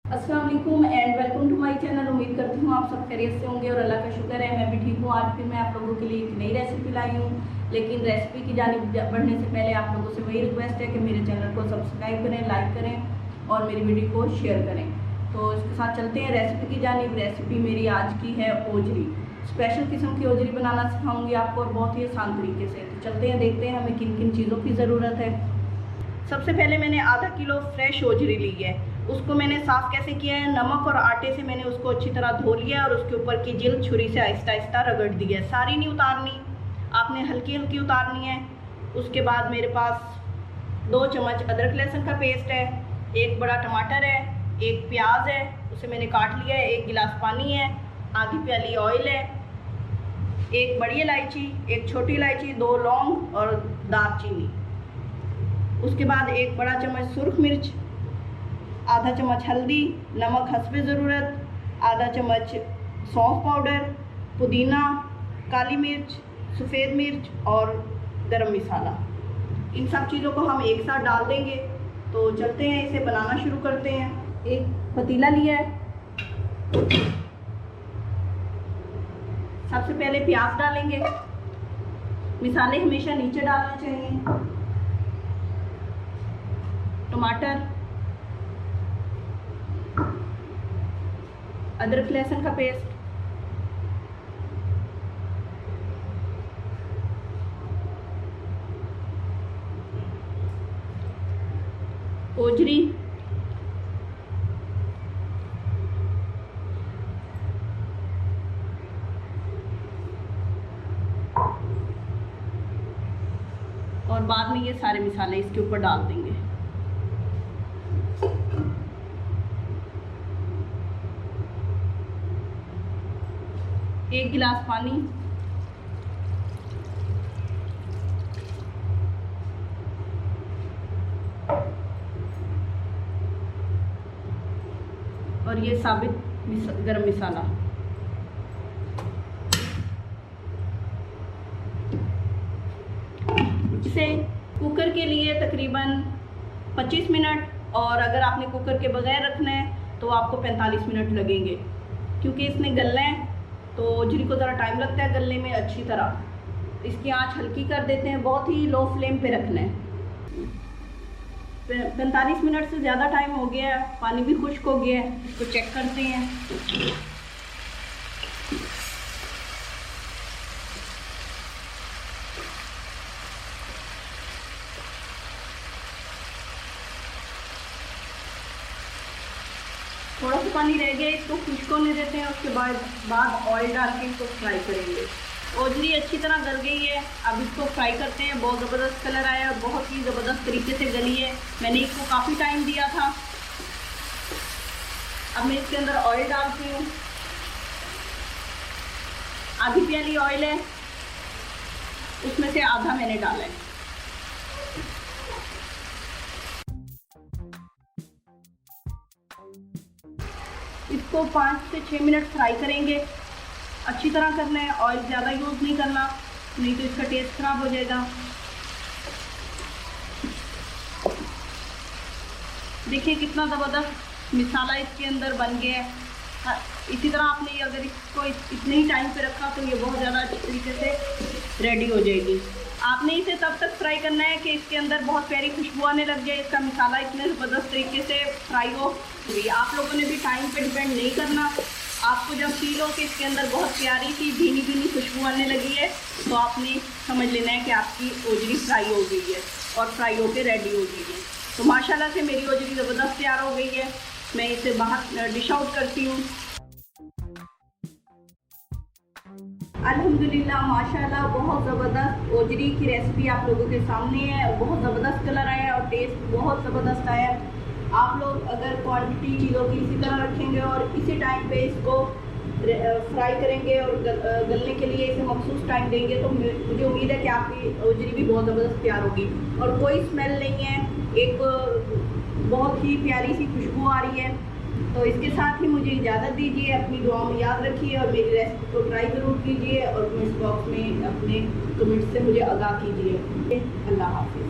अस्सलाम वालेकुम and welcome to my channel. उम्मीद करती हूँ आप सब खैरियत से होंगे और अल्लाह का शुक्र है मैं भी ठीक हूँ। आज फिर मैं आप लोगों के लिए एक नई रेसिपी लाई हूँ, लेकिन रेसिपी की जानिब बढ़ने से पहले आप लोगों से वही रिक्वेस्ट है कि मेरे चैनल को सब्सक्राइब करें, लाइक करें और मेरी वीडियो को शेयर करें। तो इसके साथ चलते हैं रेसिपी की जानिब। रेसिपी मेरी आज की है ओजरी। स्पेशल किस्म की ओजरी बनाना सिखाऊंगी आपको और बहुत ही आसान तरीके से। तो चलते हैं, देखते हैं हमें किन किन चीज़ों की ज़रूरत है। सबसे पहले मैंने आधा किलो फ्रेश ओजरी ली है। उसको मैंने साफ़ कैसे किया है, नमक और आटे से मैंने उसको अच्छी तरह धो लिया और उसके ऊपर की जिल्द छुरी से आहिस्ता आहिस्ता रगड़ दी है। सारी नहीं उतारनी, आपने हल्की हल्की उतारनी है। उसके बाद मेरे पास 2 चम्मच अदरक लहसुन का पेस्ट है, 1 बड़ा टमाटर है, 1 प्याज है, उसे मैंने काट लिया है, 1 गिलास पानी है, आधी प्याली ऑयल है, 1 बड़ी इलायची, 1 छोटी इलायची, 2 लौंग और दालचीनी। उसके बाद 1 बड़ा चम्मच सुर्ख मिर्च, आधा चम्मच हल्दी, नमक हस्बे ज़रूरत, आधा चम्मच सौंफ पाउडर, पुदीना, काली मिर्च, सफ़ेद मिर्च और गरम मसाला। इन सब चीज़ों को हम एक साथ डाल देंगे। तो चलते हैं, इसे बनाना शुरू करते हैं। एक पतीला लिया है, सबसे पहले प्याज डालेंगे। मसाले हमेशा नीचे डालना चाहिए। टमाटर, अदरक लहसुन का पेस्ट, ओजरी, और बाद में ये सारे मसाले इसके ऊपर डाल देंगे। एक गिलास पानी, और ये साबित गरम मसाला। इसे कुकर के लिए तकरीबन 25 मिनट, और अगर आपने कुकर के बगैर रखना है तो आपको 45 मिनट लगेंगे, क्योंकि इसने गलना है तो ओजरी को ज़रा टाइम लगता है गलने में अच्छी तरह। इसकी आंच हल्की कर देते हैं, बहुत ही लो फ्लेम पे रखना है। 45 मिनट से ज़्यादा टाइम हो गया है, पानी भी खुश्क हो गया है। इसको चेक करते हैं। थोड़ा सा पानी रह गया, इसको खुश्क होने देते हैं। उसके बाद ऑयल डाल के इसको फ्राई करेंगे। ओजरी अच्छी तरह गल गई है, अब इसको फ्राई करते हैं। बहुत ज़बरदस्त कलर आया और बहुत ही ज़बरदस्त तरीके से गली है। मैंने इसको काफ़ी टाइम दिया था। अब मैं इसके अंदर ऑयल डालती हूँ। आधी प्याली ऑयल है, उसमें से आधा मैंने डाला है। इसको 5 से 6 मिनट फ्राई करेंगे। अच्छी तरह करना है, ऑयल ज़्यादा यूज़ नहीं करना, नहीं तो इसका टेस्ट खराब हो जाएगा। देखिए कितना ज़बरदस्त मसाला इसके अंदर बन गया है। इसी तरह आपने अगर इसको इतने ही टाइम पे रखा तो ये बहुत ज़्यादा अच्छी तरीके से रेडी हो जाएगी। आपने इसे तब तक फ्राई करना है कि इसके अंदर बहुत प्यारी खुशबू आने लग जाए, इसका मसाला इतने ज़बरदस्त तरीके से फ्राई हो। आप लोगों ने भी टाइम पे डिपेंड नहीं करना। आपको जब फील हो कि इसके अंदर बहुत प्यारी सी भीनी भीनी खुशबू आने लगी है तो आपने समझ लेना है कि आपकी ओजरी फ्राई हो गई है और फ्राई होकर रेडी हो गई है। तो माशाल्लाह से मेरी ओजरी ज़बरदस्त तैयार हो गई है। मैं इसे बाहर डिश आउट करती हूँ। अल्हम्दुलिल्लाह माशाल्लाह बहुत ज़बरदस्त ओजरी की रेसिपी आप लोगों के सामने है। बहुत ज़बरदस्त कलर आया और टेस्ट बहुत ज़बरदस्त आया। आप लोग अगर क्वांटिटी चीज़ों की इसी तरह रखेंगे और इसी टाइम पे इसको फ्राई करेंगे और गलने के लिए इसे मखसूस टाइम देंगे तो मुझे उम्मीद है कि आपकी ओजरी भी बहुत ज़बरदस्त तैयार होगी। और कोई स्मेल नहीं है, एक बहुत ही प्यारी सी खुशबू आ रही है। तो इसके साथ ही मुझे इजाज़त दीजिए। अपनी दुआ में याद रखिए और मेरी रेसिपी को ट्राई ज़रूर कीजिए और कमेंट्स बॉक्स में अपने कमेंट्स से मुझे आगाह कीजिए। अल्लाह हाफिज़।